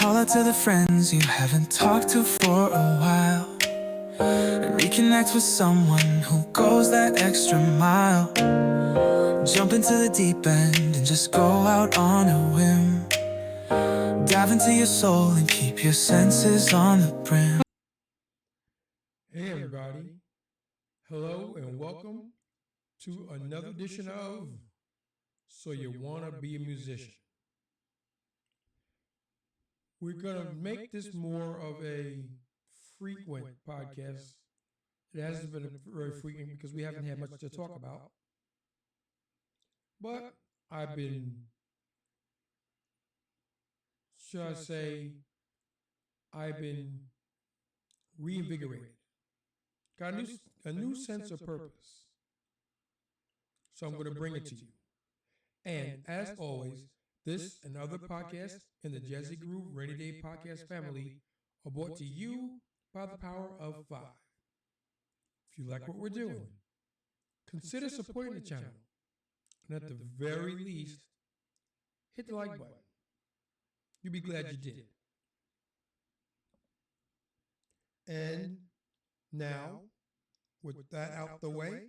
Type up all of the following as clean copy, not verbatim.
Call out to the friends you haven't talked to for a while, and reconnect with someone who goes that extra mile. Jump into the deep end and just go out on a whim. Dive into your soul and keep your senses on the brim. Hey everybody, hello and welcome to another edition of So You Wanna Be a Musician. We're gonna make this more of a frequent podcast. It hasn't been very frequent because we haven't had much to talk about. But I've been, should I say, I've been reinvigorated. Got a new sense of purpose. So I'm going to bring it to you. And as always, this and other podcasts in the Jazzy Groove Rainy Day Podcast family are brought to you by the power of 5. If you like what we're doing, consider supporting the channel. And at the very least, hit the like button. You'll be glad you did. And now, with that out the way,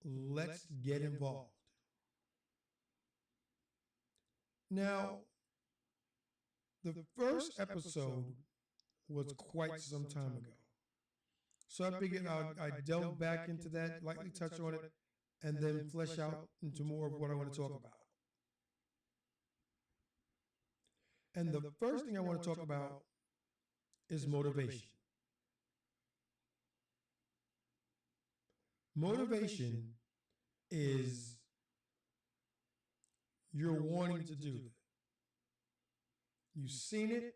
let's get involved. Now, the first episode was quite some time ago. So I figured I'd delve back into that, lightly touch on it, and then flesh out into more of what I want to talk about. And the first thing I want to talk about is motivation. Motivation is you're wanting to do it. You've seen it,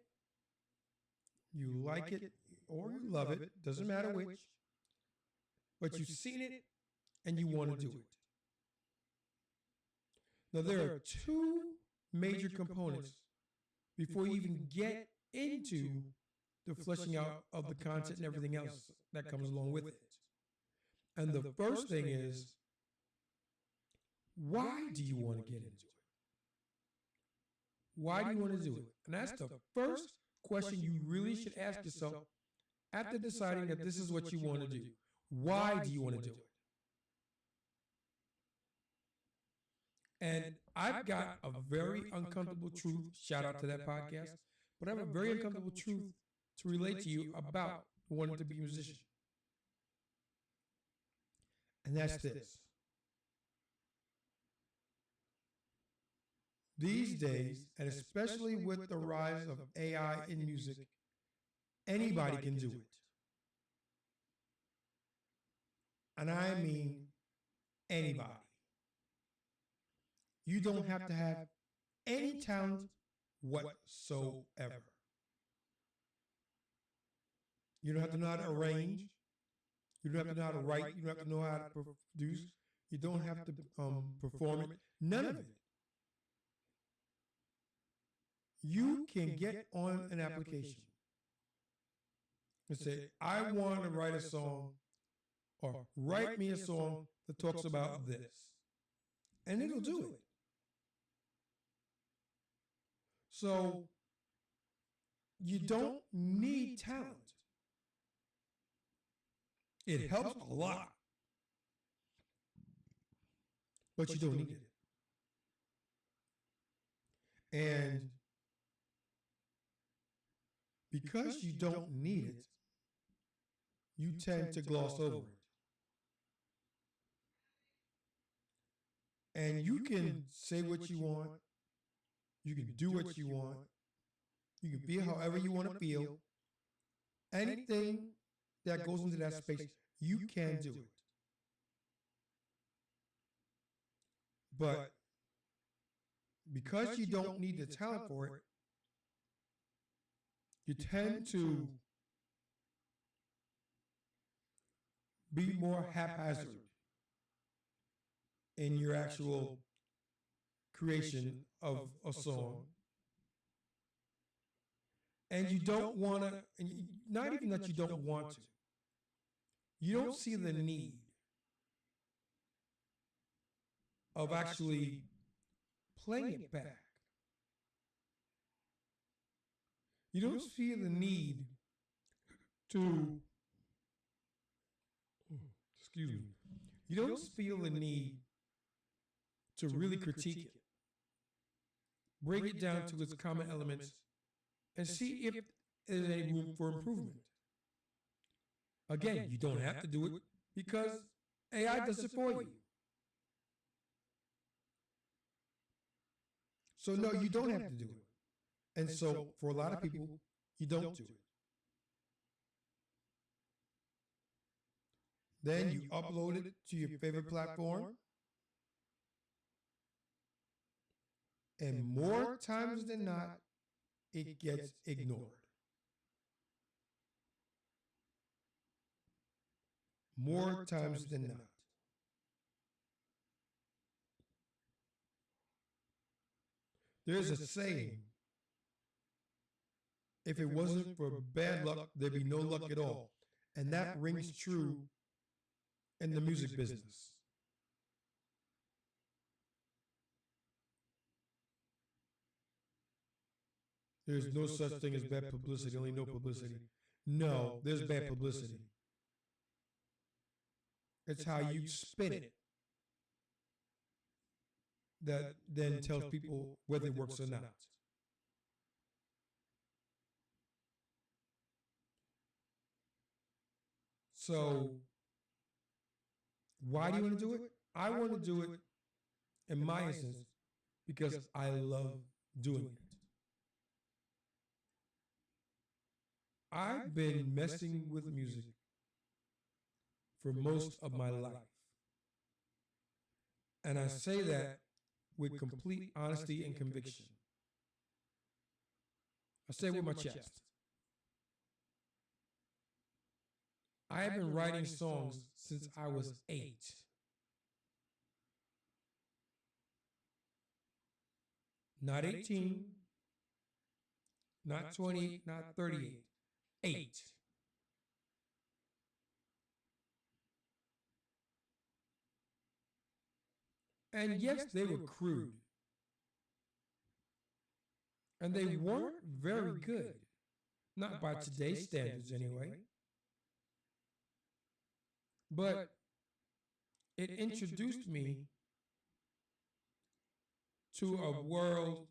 you like it, or you love it, doesn't matter which, but you've seen it and you want to do it. Now, there are two major components before you even get into the fleshing out of the content and everything else that comes along with it. And the first thing is, why do you want to get into it? Why do you want to do it? And that's the first question you really should ask yourself after deciding that this is what you want to do. Why do you want to do it? And I've got a very uncomfortable truth, shout out to that podcast, but I have a very uncomfortable truth to relate to you about wanting to be a musician. And that's this. These days, and especially with the rise of AI in music, anybody can do it. And I mean anybody. You don't have to have any talent whatsoever. You don't have to know how to arrange. You don't have to know how to write. You don't have to know how to produce. You don't have to perform it. None of it. You can get on an application and say, I want to write a song, or write me a song that talks about this. And it'll do it. So you don't need talent. It helps a lot, but you don't need it. And because you don't need it, you tend to gloss over it. And you can say what you want. You can do what you want. You can feel however you want to feel. Anything that goes into that space, you can do it. But because you don't need the talent for it, you tend to be more haphazard in your actual creation of a song. And you don't want to, not even that you don't want to, you don't see the need of actually playing it back. You don't feel the need to, excuse me, you don't feel the need to really critique it. Break it down to its common elements and see if there's any room for improvement. Again, you don't have to do it because AI does it for you. So no, you don't have to do it. And so for a lot of people, you don't do it. Then you upload it to your favorite platform. And more times than not, it gets ignored. More times than not. There's a saying, if it wasn't for bad luck, there'd be no luck at all. And that rings true in the music business. There's no such thing as bad publicity, only no publicity. No, there's bad publicity. It's how you spin it that then tells people whether it works or not. So, why do you want to do it? I want to do it, in my instance, because I love doing it. I've been messing with music for most of my life. And I say that with complete honesty and conviction. I say it with my chest. I have been writing songs since I was 8. Not 18, not 28, not 38. 8. And yes, they were crude. And they weren't very good. Not by today's standards, anyway. But it introduced me to a world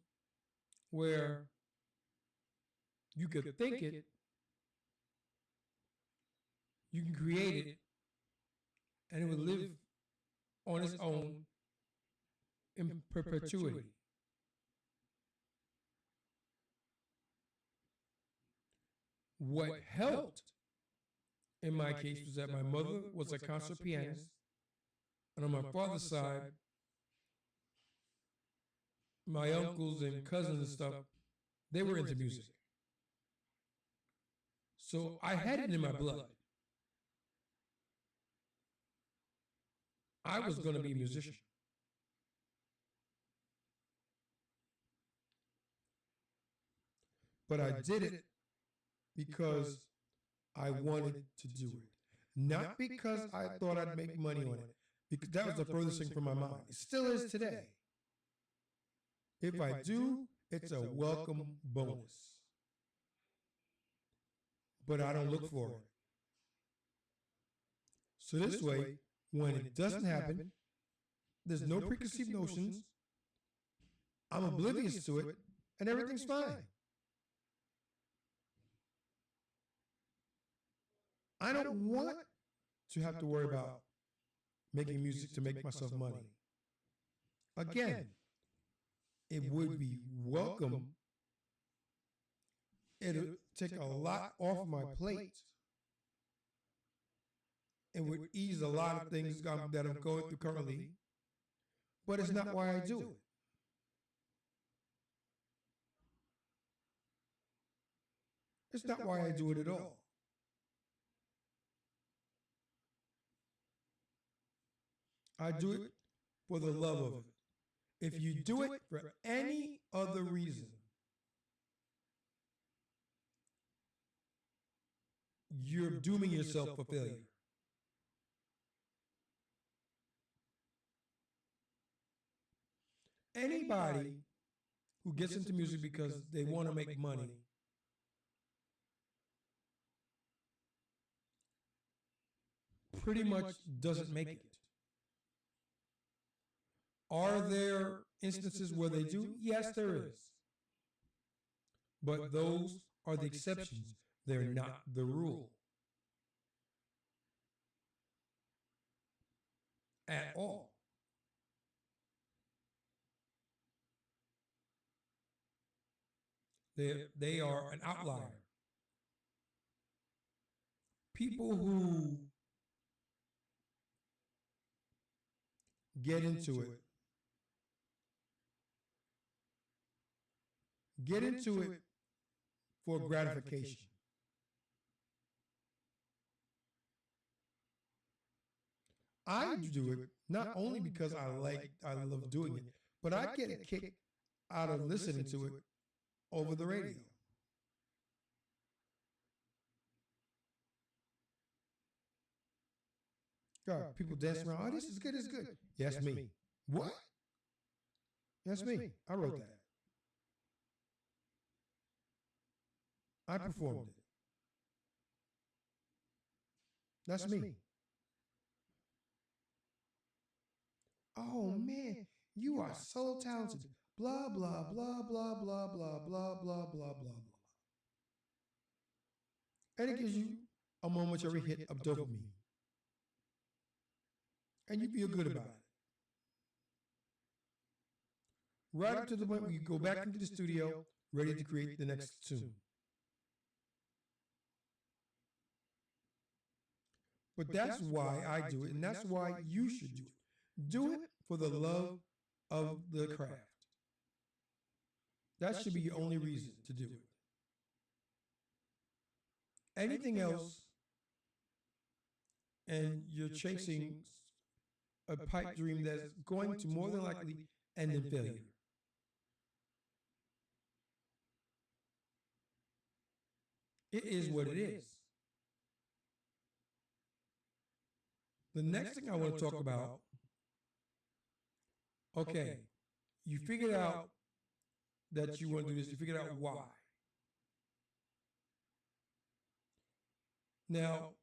where you could think it, you can create it, and it would live on its own in perpetuity. What helped in my case was that my mother was a concert pianist, and on my father's side, my uncles and cousins and stuff, they were into music. So I had it in my blood. I was going to be a musician. But I did it because I wanted to do it. Not because I thought I'd make money on it. Because that was the furthest thing from my mind. It still is today. If I do, it's a welcome bonus. But I don't look for it. So this way, when it doesn't happen, there's no preconceived notions, I'm oblivious to it, and everything's fine. I don't want to have to worry about making music to make myself money. Again, it would be welcome. It'll take a lot off my plate. It would ease a lot of things that I'm going through currently, but it's not why I do it. It's not why I do it at all. I do it for the love of it. If you do it for any other reason, you're dooming yourself for failure. Anybody who gets into music because they want to make money pretty much doesn't make it. Are there instances where they do? Yes, there is. But those are the exceptions. They're not the rule. At all. They are an outlier. People who get into it for gratification. I do it not only because I love doing it, but I get a kick out of listening to it over the radio. God, people dance around. Oh, this is good. It's good. Yes, me. What? Yes, me. I wrote that. I performed it. That's me. Oh man, you are so talented. Blah blah blah blah blah blah blah blah blah blah. And it gives you a momentary hit of dopamine. And you feel good about it. Right up to the point where you go back into the studio, ready to create the next tune. But that's why I do it, and that's why you should do it. Do it for the love of the craft. That should be your only reason to do it. Anything else, and you're chasing a pipe dream that's going to more than likely end in failure. It is what it is. The next thing I want to talk about, okay, you figured out that you want to do this, you figured out why. Now,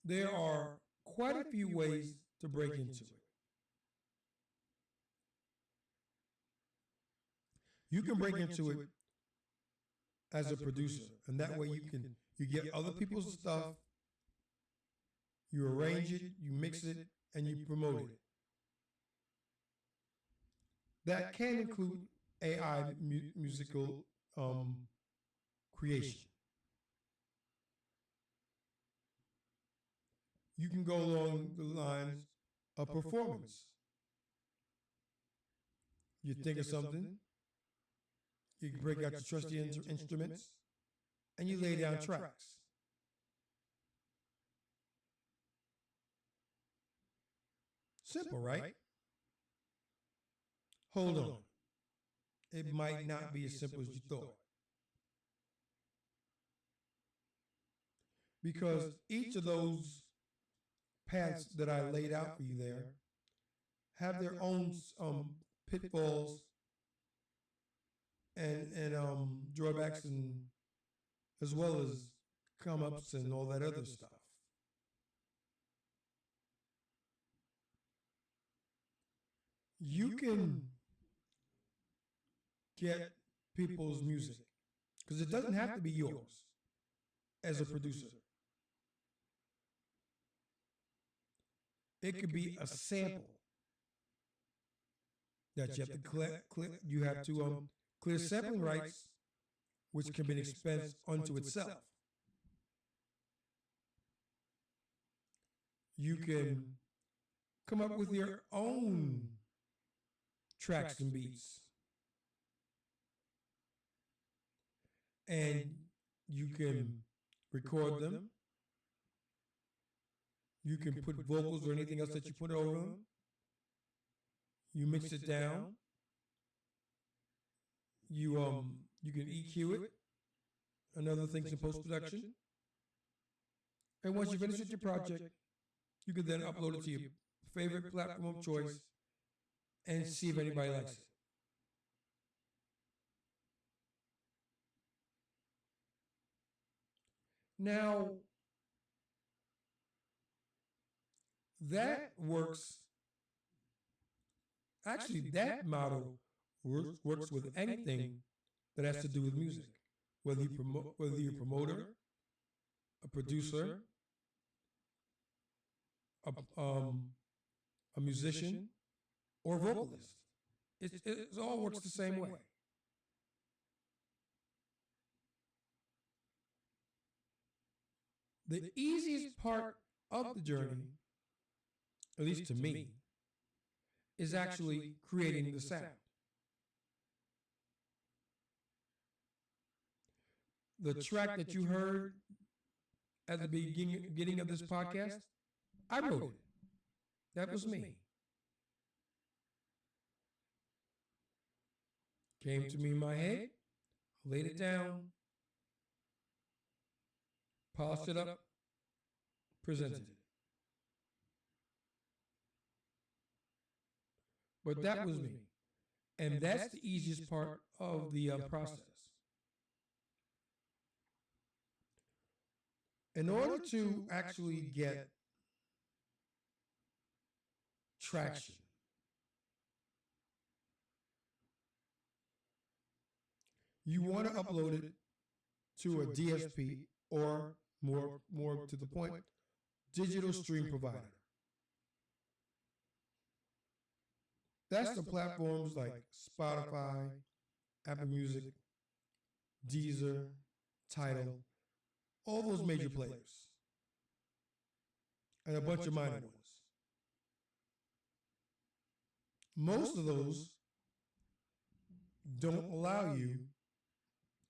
there are quite a few ways to break into it. You can break into it as a producer, and that way you get other people's stuff, you arrange it, you mix it, and you promote it. That can include AI musical creation. You can go along the lines of performance. You think of something, you break out your trusty instruments, and you lay down tracks. Simple, right? Hold on. It might not be as simple as you thought. Because each of those paths that I laid out for you there have their own pitfalls and drawbacks, and as well as come ups and all that other stuff. You can get people's music, because it doesn't have to be yours as a producer. It could be a sample that you have to clear sampling rights, which can be an expense unto itself. You can come up with your own tracks and beats, and you can record them. You can put vocals or anything else that you put over them. You mix it down. You can EQ it and other things in post-production. And once you finish with your project, you can then upload it to your favorite platform of choice and see if anybody likes it. Now, That works. Actually, that model works with anything that has to do with music. Whether you're a promoter, a producer, a, um, a musician, or a vocalist. It all works the same way. The easiest part of the journey, at least to me, is actually creating the sound. The track that you heard at the beginning of this podcast, I wrote it. That was me. Came to me in my head, laid it down, polished it up, presented it. But that was me. And that's the easiest part of the process. In order to actually get traction, you want to upload it to a DSP or more to the point, digital stream provider. That's the platforms like Spotify, Apple Music, Deezer, Tidal, all those major players, and a bunch of minor ones. Most of those don't allow you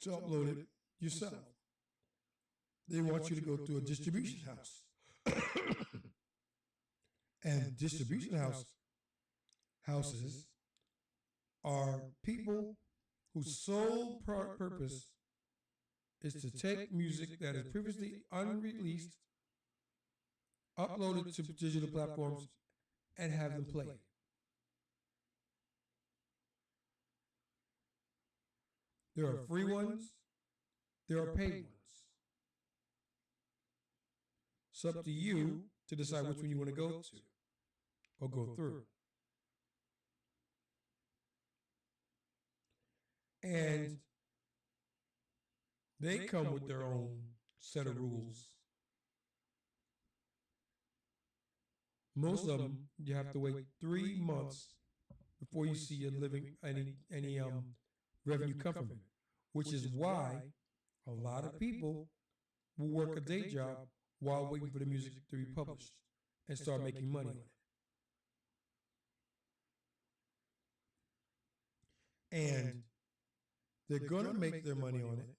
to upload it yourself. They want you to go through a distribution house. And distribution houses are people whose sole purpose is to take music that is previously unreleased, upload it to digital platforms, and have them play it. There are free ones, there are paid ones. It's up to you to decide which one you want to go to or go through. And they come with their own set of rules. Most of them, you have to wait 3 months before you see a living any revenue come from it, which is why a lot of people will work a day job while waiting for the music to be published and start making money on it. And they're going to make their money on it.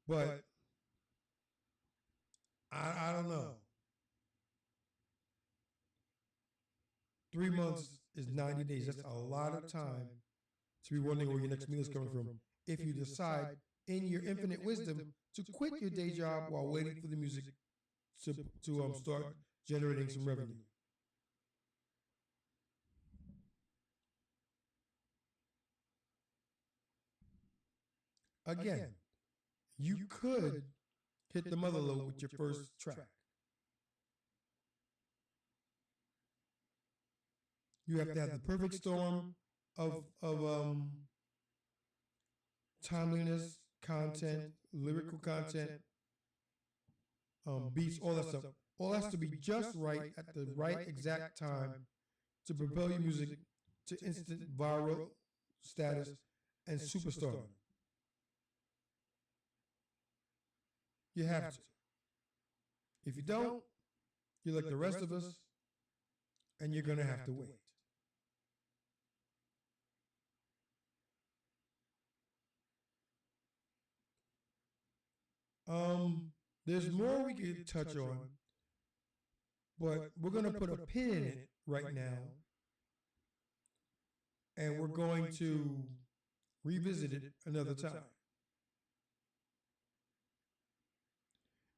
But I don't know. 3 months is 90 days. That's a lot of time to be wondering where your next meal is coming from. If you decide in your infinite wisdom to quit your day job while waiting for the music to start generating some revenue. Again, you could hit the mother lode with your first track. You have to have the perfect storm of timeliness, content, lyrical content, beats, all that stuff. All has to be just right at the right exact time to propel your music to instant viral status and superstar. You have to. If you don't, you're like the rest of us, and you're going to have to wait. There's more we could touch on, but we're going to put a pin in it right now, and we're going to revisit it another time.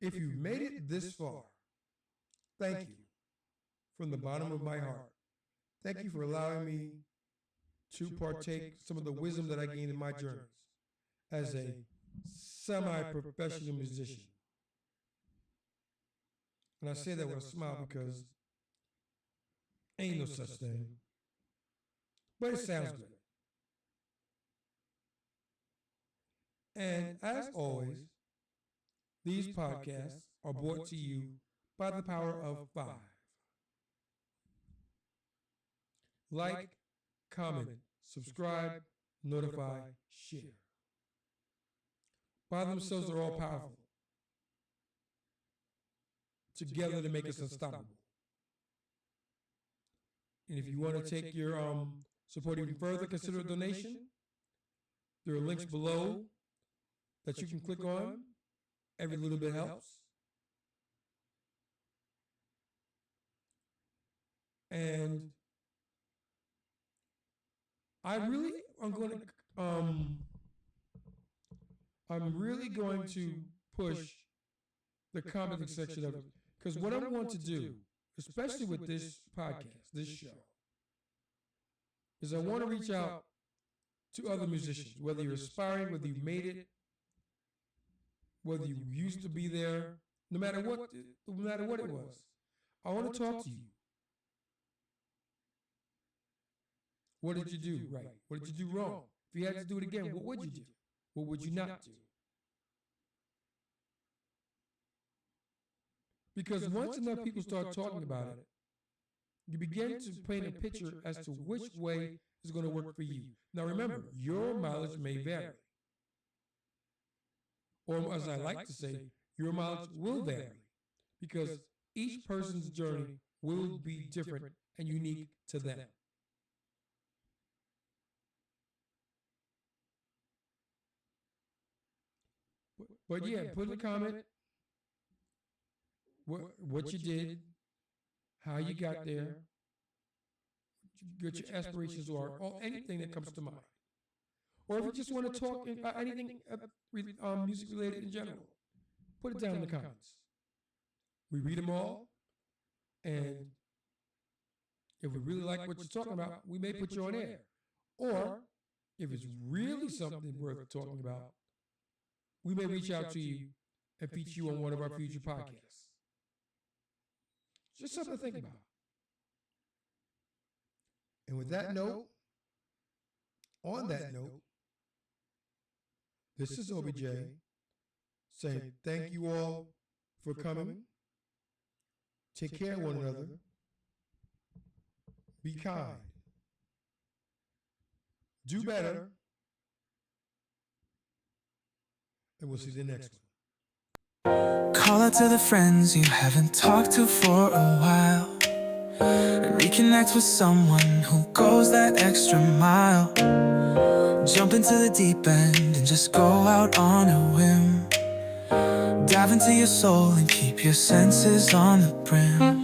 If you've made it this far, thank you from the bottom of my heart. Thank you for allowing me to partake some of the wisdom that I gained in my journeys as a semi-professional musician. And I say that with a smile because ain't no such thing. But it sounds good. And as always, these podcasts are brought to you by the power of 5. Like, comment, subscribe, notify, share. 5 themselves are all powerful. Together to make us unstoppable. And if you want to take your support even further, consider a donation. There are links below that you can click on. Every little bit helps. And I'm really going to push the commenting section of it, because what I want to do, especially with this podcast, this show, is I want to reach out to other musicians, whether you're aspiring, whether you made it, whether you used to be there, no matter what it was. I want to talk to you. What did you do right? What did you do wrong? If you had to do it again, what would you do? What would you not do? Because once enough people start talking about it, you begin to paint a picture as to which way is going to work for you. Now remember, your mileage may vary. Or as I like to say, your mileage will vary. Because each person's journey will be different and unique to them. But yeah, put in a comment what you did, how you got there, what your aspirations are, or anything that comes to mind. Or if you just want to talk about anything music related in general, put it down in the comments. We read them all, and if we really like what you're talking about, we may put you on air. Or if it's really something worth talking about, we may reach out to you and feature you on one of our future podcasts. Just something to think about. And with that note, on that note, this is OBJ saying thank you all for coming. Take care of one another. Be kind. Do better. And we'll see you the next one. Call out to the friends you haven't talked to for a while, and reconnect with someone who goes that extra mile. Jump into the deep end and just go out on a whim. Dive into your soul and keep your senses on the brim.